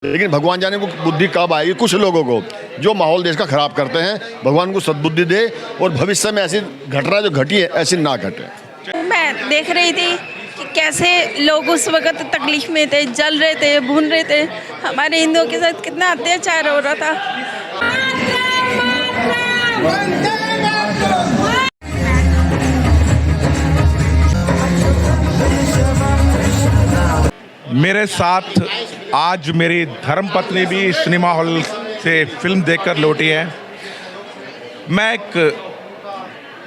लेकिन भगवान जाने वो बुद्धि कब आएगी कुछ लोगों को जो माहौल देश का खराब करते हैं। भगवान को सद्बुद्धि दे और भविष्य में ऐसी घटना जो घटी है ऐसी ना घटे। मैं देख रही थी कि कैसे लोग उस वक्त तकलीफ में थे, जल रहे थे, भून रहे थे। हमारे हिंदुओं के साथ कितना अत्याचार हो रहा था। मेरे साथ आज मेरी धर्मपत्नी भी सिनेमा हॉल से फिल्म देखकर लौटी है। मैं एक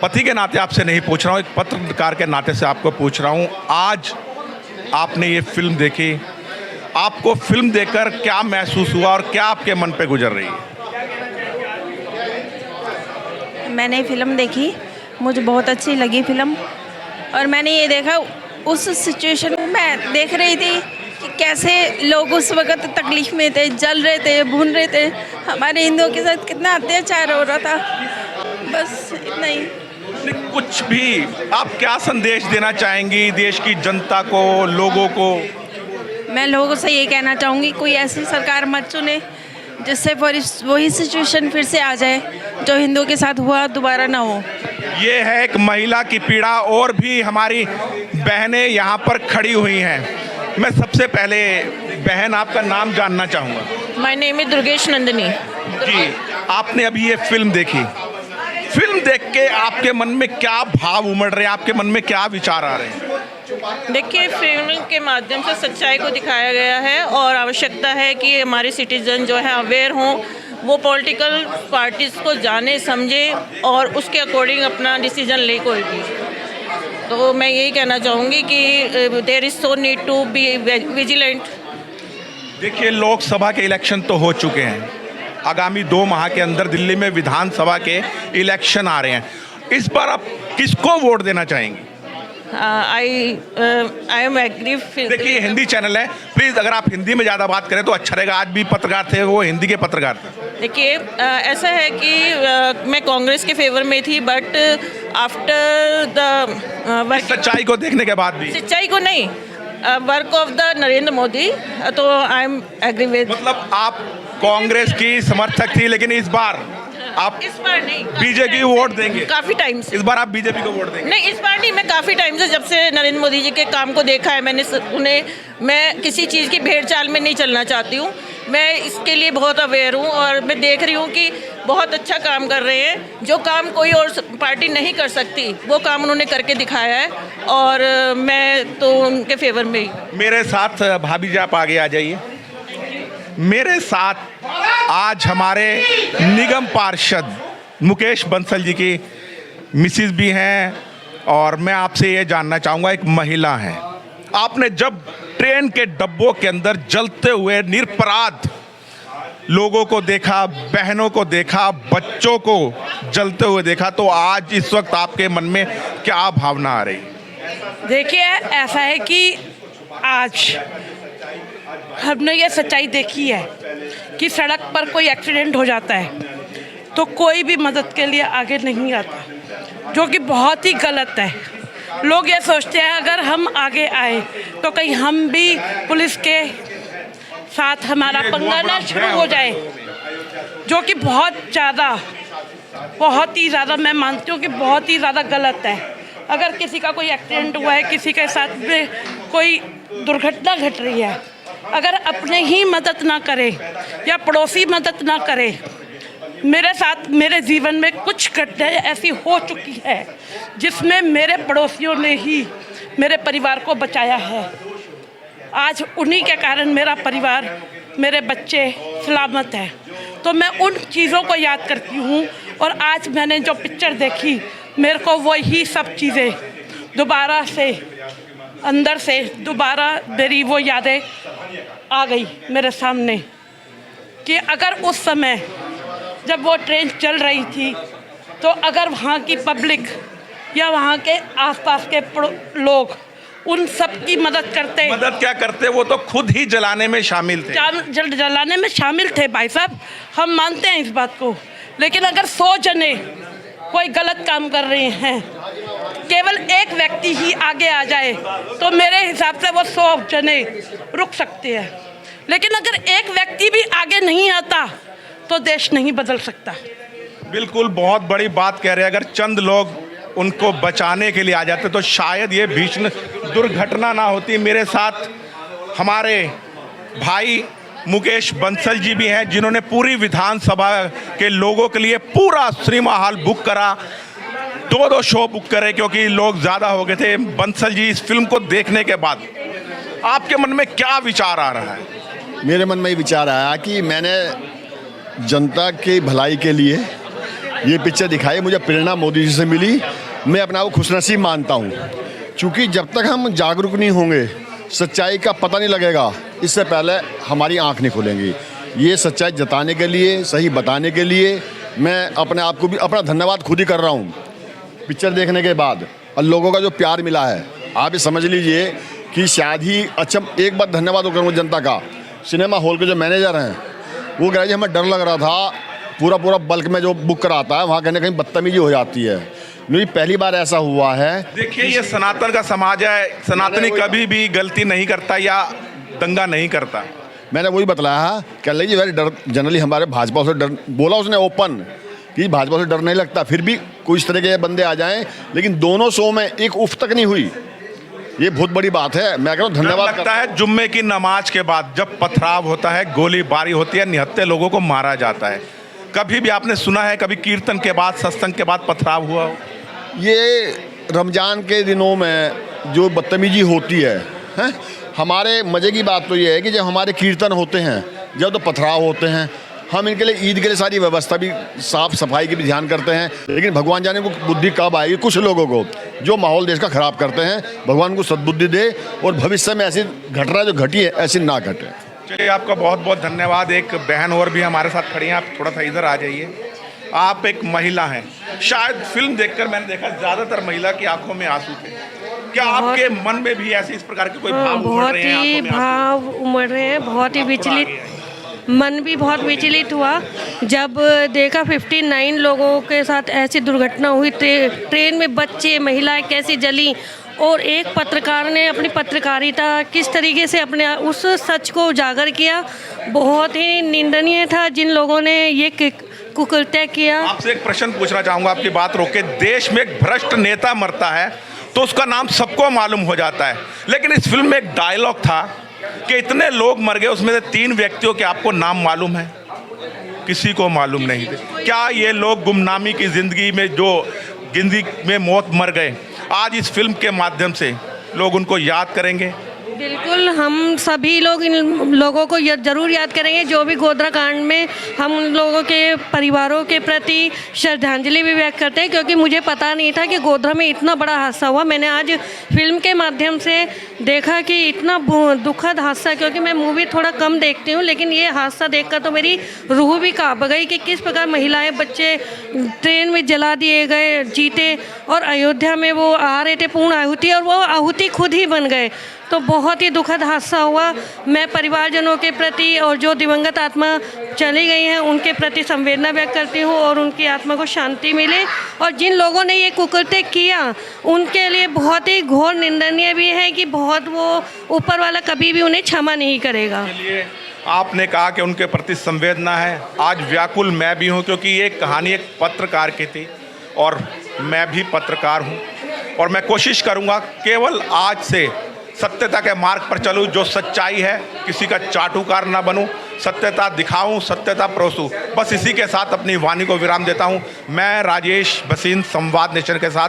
पति के नाते आपसे नहीं पूछ रहा हूँ, एक पत्रकार के नाते से आपको पूछ रहा हूँ। आज आपने ये फिल्म देखी, आपको फिल्म देखकर क्या महसूस हुआ और क्या आपके मन पे गुजर रही है? मैंने फिल्म देखी, मुझे बहुत अच्छी लगी फिल्म। और मैंने ये देखा उस सिचुएशन में मैं देख रही थी कि कैसे लोग उस वक्त तकलीफ में थे, जल रहे थे, भून रहे थे। हमारे हिंदुओं के साथ कितना अत्याचार हो रहा था। बस इतना ही। कुछ भी आप क्या संदेश देना चाहेंगी देश की जनता को, लोगों को? मैं लोगों से ये कहना चाहूँगी, कोई ऐसी सरकार मत चुने जिससे वही सिचुएशन फिर से आ जाए जो हिंदुओं के साथ हुआ, दोबारा ना हो। ये है एक महिला की पीड़ा। और भी हमारी बहनें यहाँ पर खड़ी हुई हैं। मैं सबसे पहले बहन आपका नाम जानना चाहूँगा। My name is Durgesh Nandini. जी, आपने अभी ये फिल्म देखी, फिल्म देख के आपके मन में क्या भाव उमड़ रहे हैं, आपके मन में क्या विचार आ रहे हैं? देखिए, फिल्म के माध्यम से सच्चाई को दिखाया गया है और आवश्यकता है कि हमारे सिटीजन जो है अवेयर हों, वो पॉलिटिकल पार्टीज़ को जाने समझे और उसके अकॉर्डिंग अपना डिसीजन ले कोई भी। तो मैं यही कहना चाहूँगी कि there is so need to be vigilant. देखिए, लोकसभा के इलेक्शन तो हो चुके हैं, आगामी 2 माह के अंदर दिल्ली में विधानसभा के इलेक्शन आ रहे हैं। इस बार आप किसको वोट देना चाहेंगी? I am agree. देखिए, हिंदी चैनल है, प्लीज़ अगर आप हिंदी में ज़्यादा बात करें तो अच्छा रहेगा। आज भी पत्रकार थे, वो हिंदी के पत्रकार थे। देखिए, ऐसा है कि मैं कांग्रेस के फेवर में थी, बट आफ्टर द सच्चाई को देखने के बाद भी, सच्चाई को नहीं, work of the Narendra Modi, तो आई एम एग्री विद। मतलब आप कांग्रेस की समर्थक थी, लेकिन इस बार आप इस बार नहीं, बीजेपी को वोट देंगे? काफ़ी टाइम से। इस बार आप बीजेपी को वोट देंगे? नहीं, इस बार नहीं, मैं काफ़ी टाइम से, जब से नरेंद्र मोदी जी के काम को देखा है मैंने उन्हें, मैं किसी चीज़ की भेड़ चाल में नहीं चलना चाहती हूँ। मैं इसके लिए बहुत अवेयर हूँ और मैं देख रही हूँ कि बहुत अच्छा काम कर रहे हैं। जो काम कोई और पार्टी नहीं कर सकती वो काम उन्होंने करके दिखाया है और मैं तो उनके फेवर में ही। मेरे साथ भाभी जी आप आगे आ जाइए। मेरे साथ आज हमारे निगम पार्षद मुकेश बंसल जी की मिसिस भी हैं और मैं आपसे ये जानना चाहूँगा, एक महिला हैं, आपने जब ट्रेन के डब्बों के अंदर जलते हुए निरपराध लोगों को देखा, बहनों को देखा, बच्चों को जलते हुए देखा, तो आज इस वक्त आपके मन में क्या भावना आ रही? देखिए, ऐसा है कि आज हमने ये सच्चाई देखी है कि सड़क पर कोई एक्सीडेंट हो जाता है तो कोई भी मदद के लिए आगे नहीं आता, जो कि बहुत ही गलत है। लोग ये सोचते हैं अगर हम आगे आए तो कहीं हम भी पुलिस के साथ हमारा पंगा ना शुरू हो जाए, जो कि बहुत ही ज़्यादा मैं मानती हूँ कि बहुत ही ज़्यादा गलत है। अगर किसी का कोई एक्सीडेंट हुआ है, किसी के साथ में कोई दुर्घटना घट रही है, अगर अपने ही मदद ना करे या पड़ोसी मदद ना करे। मेरे साथ मेरे जीवन में कुछ घटनाएं ऐसी हो चुकी है जिसमें मेरे पड़ोसियों ने ही मेरे परिवार को बचाया है। आज उन्हीं के कारण मेरा परिवार, मेरे बच्चे सलामत हैं। तो मैं उन चीज़ों को याद करती हूँ और आज मैंने जो पिक्चर देखी, मेरे को वही सब चीज़ें दोबारा से अंदर से दोबारा मेरी वो यादें आ गई मेरे सामने कि अगर उस समय जब वो ट्रेन चल रही थी तो अगर वहाँ की पब्लिक या वहाँ के आसपास के लोग उन सब की मदद करते। मदद क्या करते? वो तो खुद ही जलाने में शामिल थे। जलाने में शामिल थे भाई साहब, हम मानते हैं इस बात को। लेकिन अगर 100 जने कोई गलत काम कर रहे हैं, केवल एक व्यक्ति ही आगे आ जाए तो मेरे हिसाब से वो 100 जने रुक सकते हैं। लेकिन अगर एक व्यक्ति भी आगे नहीं आता तो देश नहीं बदल सकता। बिल्कुल, बहुत बड़ी बात कह रहे हैं। अगर चंद लोग उनको बचाने के लिए आ जाते तो शायद ये भीषण दुर्घटना ना होती। मेरे साथ हमारे भाई मुकेश बंसल जी भी हैं, जिन्होंने पूरी विधानसभा के लोगों के लिए पूरा सिनेमा हॉल बुक करा, 2 शो बुक करे क्योंकि लोग ज़्यादा हो गए थे। बंसल जी, इस फिल्म को देखने के बाद आपके मन में क्या विचार आ रहा है? मेरे मन में ये विचार आया कि मैंने जनता की भलाई के लिए ये पिक्चर दिखाई, मुझे प्रेरणा मोदी जी से मिली। मैं अपने आप को खुशनसीब मानता हूँ, क्योंकि जब तक हम जागरूक नहीं होंगे, सच्चाई का पता नहीं लगेगा, इससे पहले हमारी आँख नहीं खुलेंगी। ये सच्चाई जताने के लिए, सही बताने के लिए मैं अपने आप को भी अपना धन्यवाद खुद ही कर रहा हूँ। पिक्चर देखने के बाद और लोगों का जो प्यार मिला है, आप ये समझ लीजिए कि शायद ही अच्छा एक बार धन्यवाद करूँगा जनता का। सिनेमा हॉल के जो मैनेजर हैं वो कह रहे हैं हमें डर लग रहा था, पूरा बल्क में जो बुक कराता है वहाँ कहीं ना कहीं बदतमीजी हो जाती है। नहीं, पहली बार ऐसा हुआ है। देखिए, ये सनातन का समाज है, सनातनी कभी भी गलती नहीं करता या दंगा नहीं करता। मैंने वही बतलाया, कह लीजिए वेरी डर, जनरली हमारे भाजपा से डर बोला उसने ओपन कि भाजपा से डर नहीं लगता, फिर भी कुछ तरह के बंदे आ जाएं, लेकिन दोनों शो में एक उफ तक नहीं हुई। ये बहुत बड़ी बात है। मैं कह रहा हूँ धन्यवाद लगता है जुम्मे की नमाज के बाद जब पथराव होता है, गोलीबारी होती है, निहत्थे लोगों को मारा जाता है। कभी भी आपने सुना है कभी कीर्तन के बाद, सत्संग के बाद पथराव हुआ हो? ये रमज़ान के दिनों में जो बदतमीजी होती है, हमारे मज़े की बात तो ये है कि जब हमारे कीर्तन होते हैं, जब तो पथराव होते हैं, हम इनके लिए ईद के लिए सारी व्यवस्था भी, साफ सफाई की भी ध्यान करते हैं। लेकिन भगवान जाने को बुद्धि कब आएगी कुछ लोगों को जो माहौल देश का ख़राब करते हैं। भगवान को सद्बुद्धि दे और भविष्य में ऐसी घटना जो घटी है ऐसी ना घटे। चलिए, आपका बहुत बहुत धन्यवाद। एक बहन और भी हमारे साथ खड़ी हैं, आप थोड़ा सा इधर आ जाइए। आप एक महिला हैं, शायद फिल्म देखकर मैंने देखा ज़्यादातर महिला की आंखों में आंसू थे। क्या आपके मन में भी ऐसे इस प्रकार के कोई भाव उमड़ रहे हैं? बहुत ही भाव उमड़ रहे हैं, बहुत ही विचलित, मन भी बहुत विचलित हुआ जब देखा 59 लोगों के साथ ऐसी दुर्घटना हुई। ट्रेन में बच्चे, महिलाएं कैसी जली, और एक पत्रकार ने अपनी पत्रकारिता किस तरीके से अपने उस सच को उजागर किया। बहुत ही निंदनीय था जिन लोगों ने ये कुकृत्य किया। आपसे एक प्रश्न पूछना चाहूँगा, आपकी बात रोक के। देश में एक भ्रष्ट नेता मरता है तो उसका नाम सबको मालूम हो जाता है, लेकिन इस फिल्म में एक डायलॉग था कि इतने लोग मर गए, उसमें से 3 व्यक्तियों के आपको नाम मालूम है? किसी को मालूम नहीं थे। क्या ये लोग गुमनामी की ज़िंदगी में जो जिंदगी में मौत मर गए, आज इस फिल्म के माध्यम से लोग उनको याद करेंगे? बिल्कुल, हम सभी लोग इन लोगों को ज़रूर याद करेंगे जो भी गोधरा कांड में। हम उन लोगों के परिवारों के प्रति श्रद्धांजलि भी व्यक्त करते हैं, क्योंकि मुझे पता नहीं था कि गोधरा में इतना बड़ा हादसा हुआ। मैंने आज फिल्म के माध्यम से देखा कि इतना दुखद हादसा, क्योंकि मैं मूवी थोड़ा कम देखती हूँ, लेकिन ये हादसा देखकर तो मेरी रूह भी काँप गई कि किस प्रकार महिलाएँ, बच्चे ट्रेन में जला दिए गए जीते, और अयोध्या में वो आ रहे थे पूर्ण आहुति, और वो आहुति खुद ही बन गए। तो बहुत ही दुखद हादसा हुआ। मैं परिवारजनों के प्रति और जो दिवंगत आत्मा चली गई हैं उनके प्रति संवेदना व्यक्त करती हूँ, और उनकी आत्मा को शांति मिले। और जिन लोगों ने ये कुकृत्य किया उनके लिए बहुत ही घोर निंदनीय भी है कि बहुत वो ऊपर वाला कभी भी उन्हें क्षमा नहीं करेगा। चलिए, आपने कहा कि उनके प्रति संवेदना है। आज व्याकुल मैं भी हूँ, क्योंकि ये कहानी एक पत्रकार की थी और मैं भी पत्रकार हूँ, और मैं कोशिश करूँगा केवल आज से सत्यता के मार्ग पर चलूं। जो सच्चाई है, किसी का चाटुकार ना बनूं, सत्यता दिखाऊं, सत्यता परोसूं। बस इसी के साथ अपनी वाणी को विराम देता हूं। मैं राजेश भसीन, संवाद नेशन के साथ,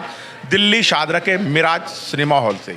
दिल्ली शाहदरा के मिराज सिनेमा हॉल से।